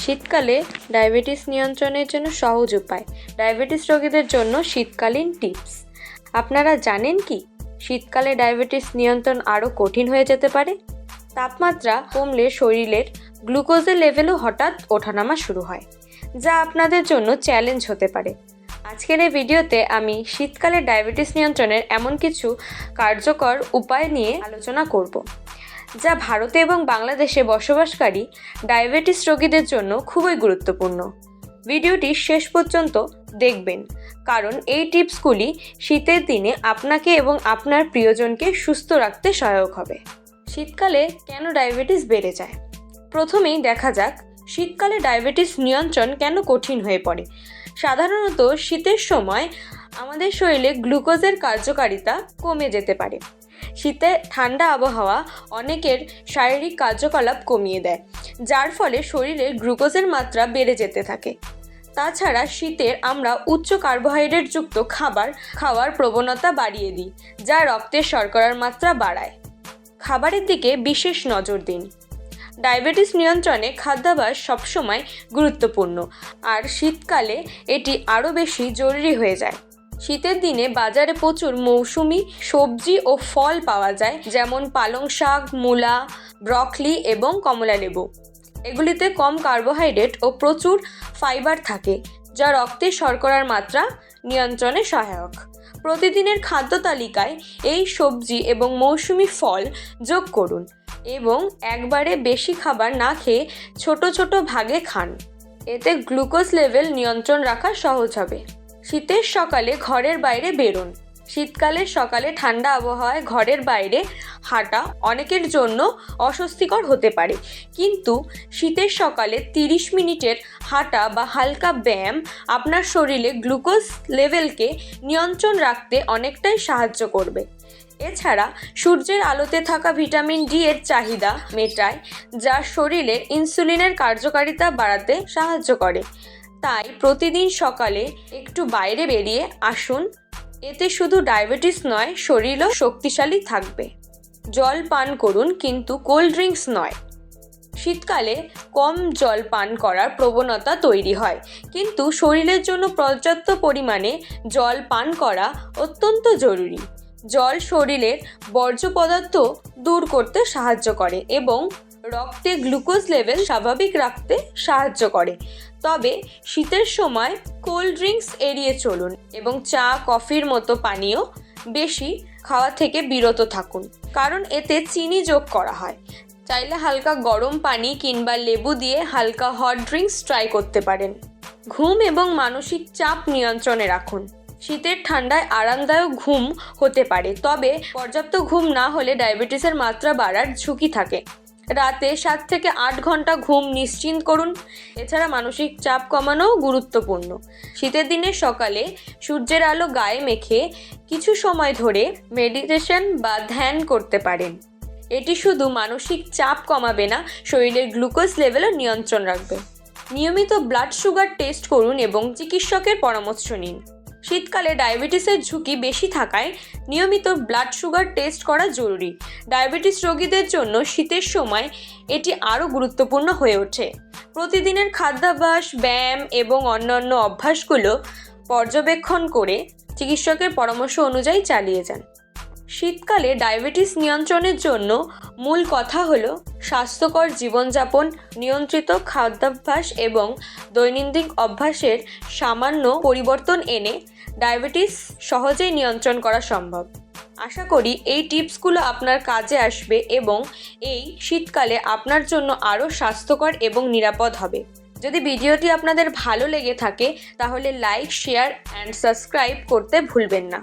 শীতকালে ডায়াবেটিস নিয়ন্ত্রণের জন্য সহজ উপায়। ডায়াবেটিস রোগীদের জন্য শীতকালীন টিপস। আপনারা জানেন কি শীতকালে ডায়াবেটিস নিয়ন্ত্রণ আরও কঠিন হয়ে যেতে পারে? তাপমাত্রা কমলে শরীরের গ্লুকোজের লেভেলও হঠাৎ ওঠানামা শুরু হয়, যা আপনাদের জন্য চ্যালেঞ্জ হতে পারে। আজকের এই ভিডিওতে আমি শীতকালে ডায়াবেটিস নিয়ন্ত্রণের এমন কিছু কার্যকর উপায় নিয়ে আলোচনা করব, যা ভারতে এবং বাংলাদেশে বসবাসকারী ডায়াবেটিস রোগীদের জন্য খুবই গুরুত্বপূর্ণ। ভিডিওটি শেষ পর্যন্ত দেখবেন, কারণ এই টিপসগুলি শীতের দিনে আপনাকে এবং আপনার প্রিয়জনকে সুস্থ রাখতে সহায়ক হবে। শীতকালে কেন ডায়াবেটিস বেড়ে যায়? প্রথমেই দেখা যাক শীতকালে ডায়াবেটিস নিয়ন্ত্রণ কেন কঠিন হয়ে পড়ে। সাধারণত শীতের সময় আমাদের শরীরে গ্লুকোজের কার্যকারিতা কমে যেতে পারে। শীতে ঠান্ডা আবহাওয়া অনেকের শারীরিক কার্যকলাপ কমিয়ে দেয়, যার ফলে শরীরে গ্লুকোজের মাত্রা বেড়ে যেতে থাকে। তাছাড়া শীতের আমরা উচ্চ কার্বোহাইড্রেটযুক্ত খাবার খাওয়ার প্রবণতা বাড়িয়ে দিই, যা রক্তের শর্করার মাত্রা বাড়ায়। খাবারের দিকে বিশেষ নজর দিন। ডায়াবেটিস নিয়ন্ত্রণে খাদ্যাভ্যাস সবসময় গুরুত্বপূর্ণ, আর শীতকালে এটি আরও বেশি জরুরি হয়ে যায়। শীতের দিনে বাজারে প্রচুর মৌসুমি সবজি ও ফল পাওয়া যায়, যেমন পালং শাক, মূলা, ব্রকলি এবং কমলালেবু। এগুলিতে কম কার্বোহাইড্রেট ও প্রচুর ফাইবার থাকে, যা রক্তে শর্করার মাত্রা নিয়ন্ত্রণে সহায়ক। প্রতিদিনের খাদ্য তালিকায় এই সবজি এবং মৌসুমি ফল যোগ করুন এবং একবারে বেশি খাবার না খেয়ে ছোট ছোট ভাগে খান। এতে গ্লুকোজ লেভেল নিয়ন্ত্রণ রাখা সহজ হবে। শীতের সকালে ঘরের বাইরে বেরোন। শীতকালের সকালে ঠান্ডা আবহাওয়ায় ঘরের বাইরে হাঁটা অনেকের জন্য অস্বস্তিকর হতে পারে, কিন্তু শীতের সকালে 30 মিনিটের হাঁটা বা হালকা ব্যায়াম আপনার শরীরে গ্লুকোজ লেভেলকে নিয়ন্ত্রণ রাখতে অনেকটাই সাহায্য করবে। এছাড়া সূর্যের আলোতে থাকা ভিটামিন ডি এর চাহিদা মেটায়, যা শরীরে ইনসুলিনের কার্যকারিতা বাড়াতে সাহায্য করে। তাই প্রতিদিন সকালে একটু বাইরে বেরিয়ে আসুন। এতে শুধু ডায়াবেটিস নয়, শরীরও শক্তিশালী থাকবে। জল পান করুন, কিন্তু কোল্ড ড্রিঙ্কস নয়। শীতকালে কম জল পান করার প্রবণতা তৈরি হয়, কিন্তু শরীরের জন্য পর্যাপ্ত পরিমাণে জল পান করা অত্যন্ত জরুরি। জল শরীরের বর্জ্য পদার্থ দূর করতে সাহায্য করে এবং রক্তে গ্লুকোজ লেভেল স্বাভাবিক রাখতে সাহায্য করে। তবে শীতের সময় কোল্ড ড্রিঙ্কস এড়িয়ে চলুন এবং চা, কফির মতো পানীয় বেশি খাওয়া থেকে বিরত থাকুন, কারণ এতে চিনি যোগ করা হয়। চাইলে হালকা গরম পানি কিংবা লেবু দিয়ে হালকা হট ড্রিঙ্কস ট্রাই করতে পারেন। ঘুম এবং মানসিক চাপ নিয়ন্ত্রণে রাখুন। শীতের ঠান্ডায় আরামদায়ক ঘুম হতে পারে, তবে পর্যাপ্ত ঘুম না হলে ডায়াবেটিসের মাত্রা বাড়ার ঝুঁকি থাকে। রাতে 7 থেকে 8 ঘন্টা ঘুম নিশ্চিত করুন। এছাড়া মানসিক চাপ কমানোও গুরুত্বপূর্ণ। শীতের দিনে সকালে সূর্যের আলো গায়ে মেখে কিছু সময় ধরে মেডিটেশন বা ধ্যান করতে পারেন। এটি শুধু মানসিক চাপ কমাবে না, শরীরের গ্লুকোজ লেভেলও নিয়ন্ত্রণ রাখবে। নিয়মিত ব্লাড সুগার টেস্ট করুন এবং চিকিৎসকের পরামর্শ নিন। শীতকালে ডায়াবেটিসের ঝুঁকি বেশি থাকায় নিয়মিত ব্লাড সুগার টেস্ট করা জরুরি। ডায়াবেটিস রোগীদের জন্য শীতের সময় এটি আরও গুরুত্বপূর্ণ হয়ে ওঠে। প্রতিদিনের খাদ্যাভ্যাস, ব্যায়াম এবং অন্যান্য অভ্যাসগুলো পর্যবেক্ষণ করে চিকিৎসকের পরামর্শ অনুযায়ী চালিয়ে যান। শীতকালে ডায়াবেটিস নিয়ন্ত্রণের জন্য মূল কথা হলো স্বাস্থ্যকর জীবনযাপন, নিয়ন্ত্রিত খাদ্যাভ্যাস এবং দৈনন্দিন অভ্যাসের সামান্য পরিবর্তন এনে ডায়াবেটিস সহজেই নিয়ন্ত্রণ করা সম্ভব। আশা করি এই টিপসগুলো আপনার কাজে আসবে এবং এই শীতকালে আপনার জন্য আরও স্বাস্থ্যকর এবং নিরাপদ হবে। যদি ভিডিওটি আপনাদের ভালো লেগে থাকে তাহলে লাইক, শেয়ার অ্যান্ড সাবস্ক্রাইব করতে ভুলবেন না।